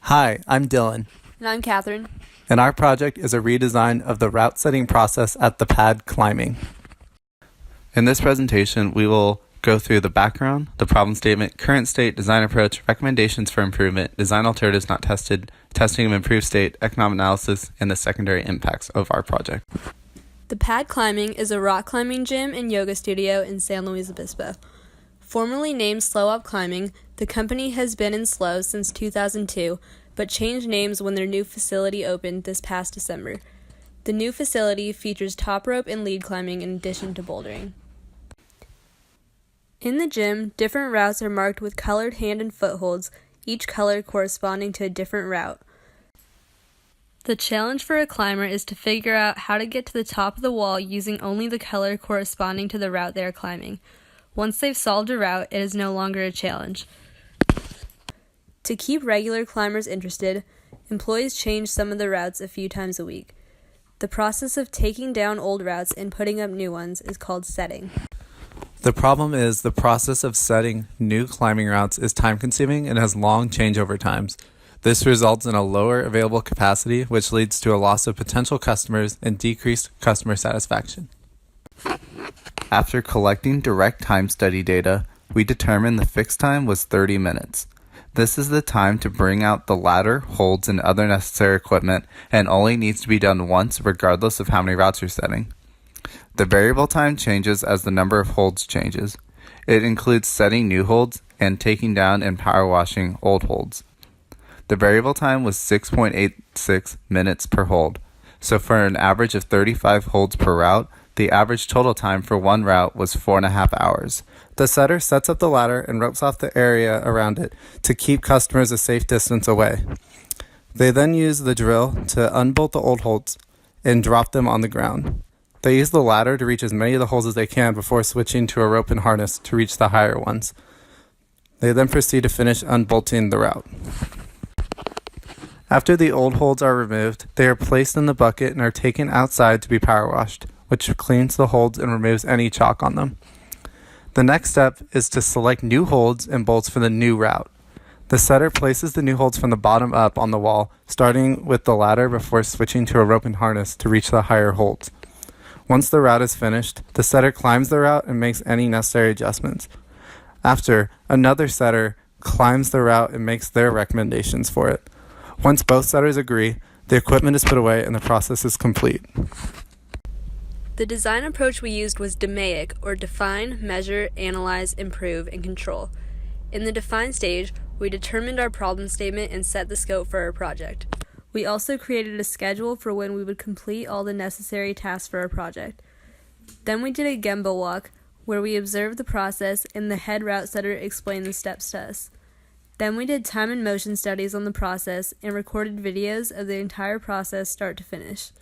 Hi, I'm Dylan, And I'm Catherine. and our project is a redesign of the route setting process at the pad climbing. In this presentation, we will go through the background, the problem statement, current state, design approach, recommendations for improvement, design alternatives not tested, testing of improved state, economic analysis, and the secondary impacts of our project. The Pad Climbing is a rock climbing gym and yoga studio in San Luis Obispo. Formerly named Slow Up Climbing, the company has been in Slow since 2002, but changed names when their new facility opened this past December. The new facility features top rope and lead climbing in addition to bouldering. In the gym, different routes are marked with colored hand and footholds, each color corresponding to a different route. The challenge for a climber is to figure out how to get to the top of the wall using only the color corresponding to the route they are climbing. Once they've solved a route, it is no longer a challenge. To keep regular climbers interested, employees change some of the routes a few times a week. The process of taking down old routes and putting up new ones is called setting. The problem is the process of setting new climbing routes is time-consuming and has long changeover times. This results in a lower available capacity, which leads to a loss of potential customers and decreased customer satisfaction. After collecting direct time study data, we determined the fixed time was 30 minutes. This is the time to bring out the ladder, holds, and other necessary equipment, and only needs to be done once regardless of how many routes you're setting. The variable time changes as the number of holds changes. It includes setting new holds and taking down and power washing old holds. The variable time was 6.86 minutes per hold, so for an average of 35 holds per route, the average total time for one route was 4.5 hours. The setter sets up the ladder and ropes off the area around it to keep customers a safe distance away. They then use the drill to unbolt the old holds and drop them on the ground. They use the ladder to reach as many of the holes as they can before switching to a rope and harness to reach the higher ones. They then proceed to finish unbolting the route. After the old holds are removed, they are placed in the bucket and are taken outside to be power washed, which cleans the holds and removes any chalk on them. The next step is to select new holds and bolts for the new route. The setter places the new holds from the bottom up on the wall, starting with the ladder before switching to a rope and harness to reach the higher holds. Once the route is finished, the setter climbs the route and makes any necessary adjustments. After, another setter climbs the route and makes their recommendations for it. Once both setters agree, the equipment is put away and the process is complete. The design approach we used was DMAIC, or define, measure, analyze, improve, and control. In the define stage, we determined our problem statement and set the scope for our project. We also created a schedule for when we would complete all the necessary tasks for our project. Then we did a Gemba walk, where we observed the process and the head route setter explained the steps to us. Then we did time and motion studies on the process and recorded videos of the entire process start to finish.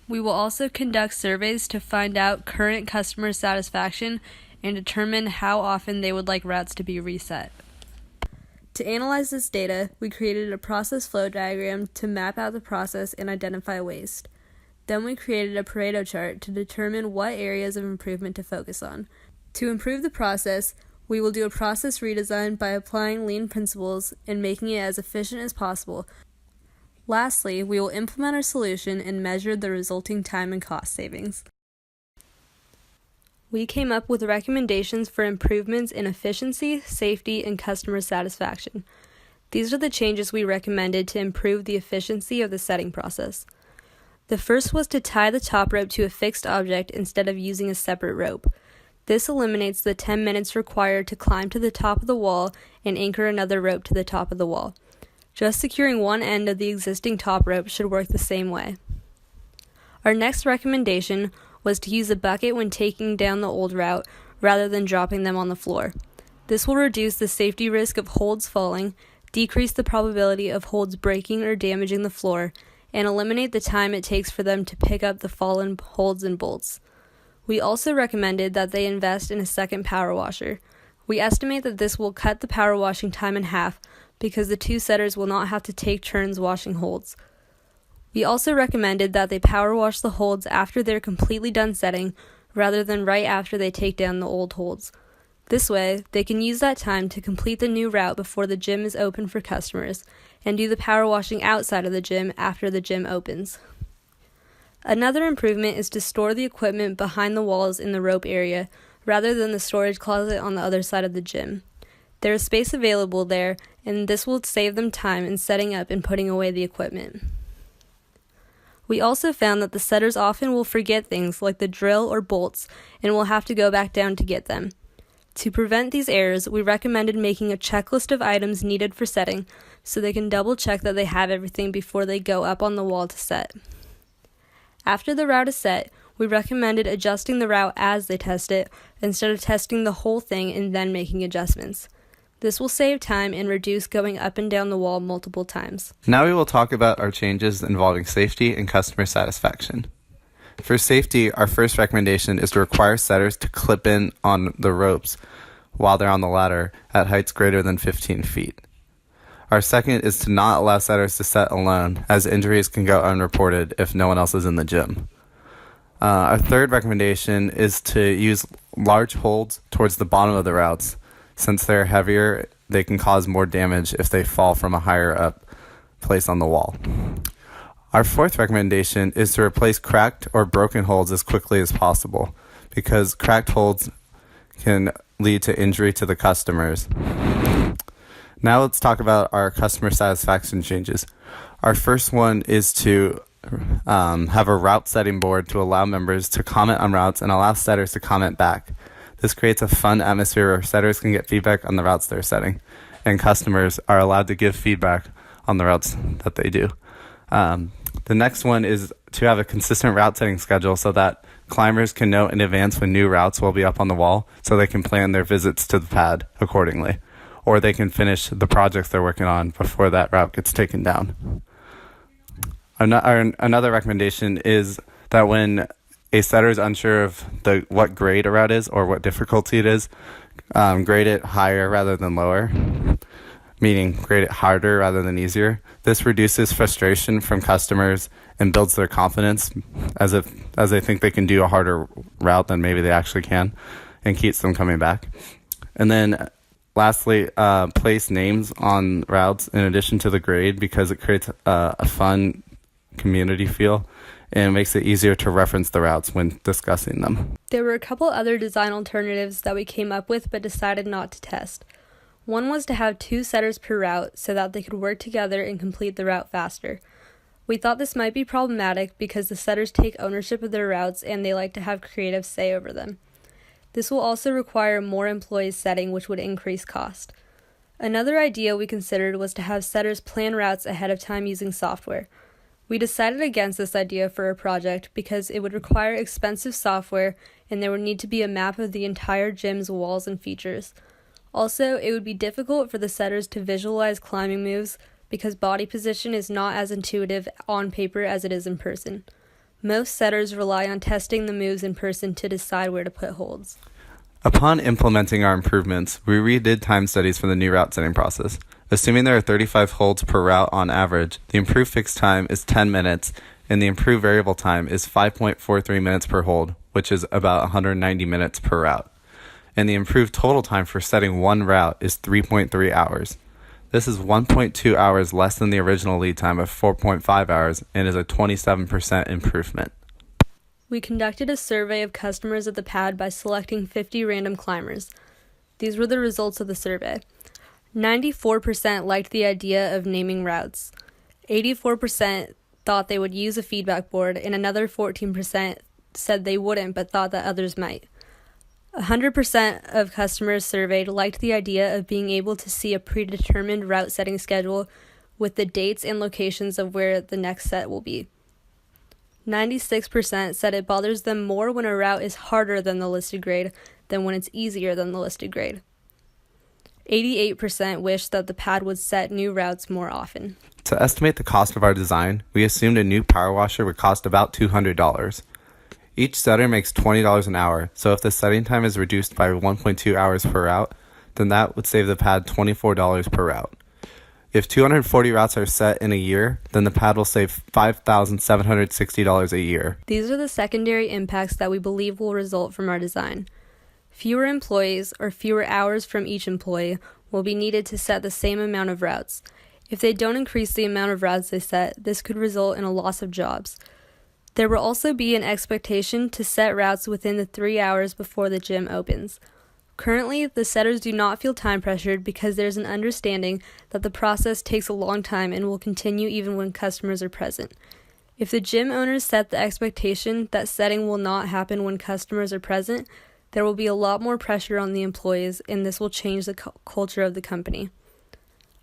We will also conduct surveys to find out current customer satisfaction and determine how often they would like routes to be reset. To analyze this data, we created a process flow diagram to map out the process and identify waste. Then we created a Pareto chart to determine what areas of improvement to focus on. To improve the process, we will do a process redesign by applying lean principles and making it as efficient as possible. Lastly, we will implement our solution and measure the resulting time and cost savings. We came up with recommendations for improvements in efficiency, safety, and customer satisfaction. These are the changes we recommended to improve the efficiency of the setting process. The first was to tie the top rope to a fixed object instead of using a separate rope. This eliminates the 10 minutes required to climb to the top of the wall and anchor another rope to the top of the wall. Just securing one end of the existing top rope should work the same way. Our next recommendation was to use a bucket when taking down the old route rather than dropping them on the floor. This will reduce the safety risk of holds falling, decrease the probability of holds breaking or damaging the floor, and eliminate the time it takes for them to pick up the fallen holds and bolts. We also recommended that they invest in a second power washer. We estimate that this will cut the power washing time in half because the two setters will not have to take turns washing holds. We also recommended that they power wash the holds after they're completely done setting rather than right after they take down the old holds. This way, they can use that time to complete the new route before the gym is open for customers, and do the power washing outside of the gym after the gym opens. Another improvement is to store the equipment behind the walls in the rope area, rather than the storage closet on the other side of the gym. There is space available there, and this will save them time in setting up and putting away the equipment. We also found that the setters often will forget things like the drill or bolts and will have to go back down to get them. To prevent these errors, we recommended making a checklist of items needed for setting so they can double check that they have everything before they go up on the wall to set. After the route is set, we recommended adjusting the route as they test it instead of testing the whole thing and then making adjustments. This will save time and reduce going up and down the wall multiple times. Now we will talk about our changes involving safety and customer satisfaction. For safety, our first recommendation is to require setters to clip in on the ropes while they're on the ladder at heights greater than 15 feet. Our second is to not allow setters to set alone, as injuries can go unreported if no one else is in the gym. Our third recommendation is to use large holds towards the bottom of the routes. Since they're heavier, they can cause more damage if they fall from a higher up place on the wall. Our fourth recommendation is to replace cracked or broken holds as quickly as possible, because cracked holds can lead to injury to the customers. Now let's talk about our customer satisfaction changes. Our first one is to have a route setting board to allow members to comment on routes and allow setters to comment back. This creates a fun atmosphere where setters can get feedback on the routes they're setting, and customers are allowed to give feedback on the routes that they do. The next one is to have a consistent route setting schedule so that climbers can know in advance when new routes will be up on the wall so they can plan their visits to the pad accordingly, or they can finish the projects they're working on before that route gets taken down. Another recommendation is that when a setter is unsure of what grade a route is or what difficulty it is, grade it higher rather than lower, meaning grade it harder rather than easier. This reduces frustration from customers and builds their confidence as they think they can do a harder route than maybe they actually can, and keeps them coming back. And then lastly, place names on routes in addition to the grade, because it creates a fun community feel and makes it easier to reference the routes when discussing them. There were a couple other design alternatives that we came up with but decided not to test. One was to have 2 setters per route so that they could work together and complete the route faster. We thought this might be problematic because the setters take ownership of their routes and they like to have creative say over them. This will also require more employees setting, which would increase cost. Another idea we considered was to have setters plan routes ahead of time using software. We decided against this idea for a project because it would require expensive software and there would need to be a map of the entire gym's walls and features. Also, it would be difficult for the setters to visualize climbing moves because body position is not as intuitive on paper as it is in person. Most setters rely on testing the moves in person to decide where to put holds. Upon implementing our improvements, we redid time studies for the new route setting process. Assuming there are 35 holds per route on average, the improved fixed time is 10 minutes, and the improved variable time is 5.43 minutes per hold, which is about 190 minutes per route. And the improved total time for setting one route is 3.3 hours. This is 1.2 hours less than the original lead time of 4.5 hours and is a 27% improvement. We conducted a survey of customers at the pad by selecting 50 random climbers. These were the results of the survey. 94% liked the idea of naming routes. 84% thought they would use a feedback board, and another 14% said they wouldn't but thought that others might. 100% of customers surveyed liked the idea of being able to see a predetermined route setting schedule with the dates and locations of where the next set will be. 96% said it bothers them more when a route is harder than the listed grade than when it's easier than the listed grade. 88% wished that the pad would set new routes more often. To estimate the cost of our design, we assumed a new power washer would cost about $200. Each setter makes $20 an hour, so if the setting time is reduced by 1.2 hours per route, then that would save the pad $24 per route. If 240 routes are set in a year, then the pad will save $5,760 a year. These are the secondary impacts that we believe will result from our design. Fewer employees or fewer hours from each employee will be needed to set the same amount of routes. If they don't increase the amount of routes they set, this could result in a loss of jobs. There will also be an expectation to set routes within the 3 hours before the gym opens. Currently, the setters do not feel time pressured because there's an understanding that the process takes a long time and will continue even when customers are present. If the gym owners set the expectation that setting will not happen when customers are present, there will be a lot more pressure on the employees, and this will change the culture of the company.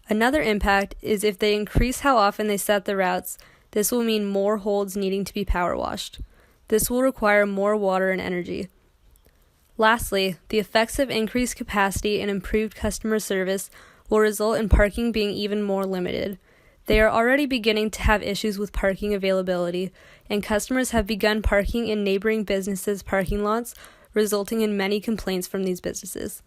Another impact is if they increase how often they set the routes, this will mean more holds needing to be power washed. This will require more water and energy. Lastly, the effects of increased capacity and improved customer service will result in parking being even more limited. They are already beginning to have issues with parking availability, and customers have begun parking in neighboring businesses' parking lots, resulting in many complaints from these businesses.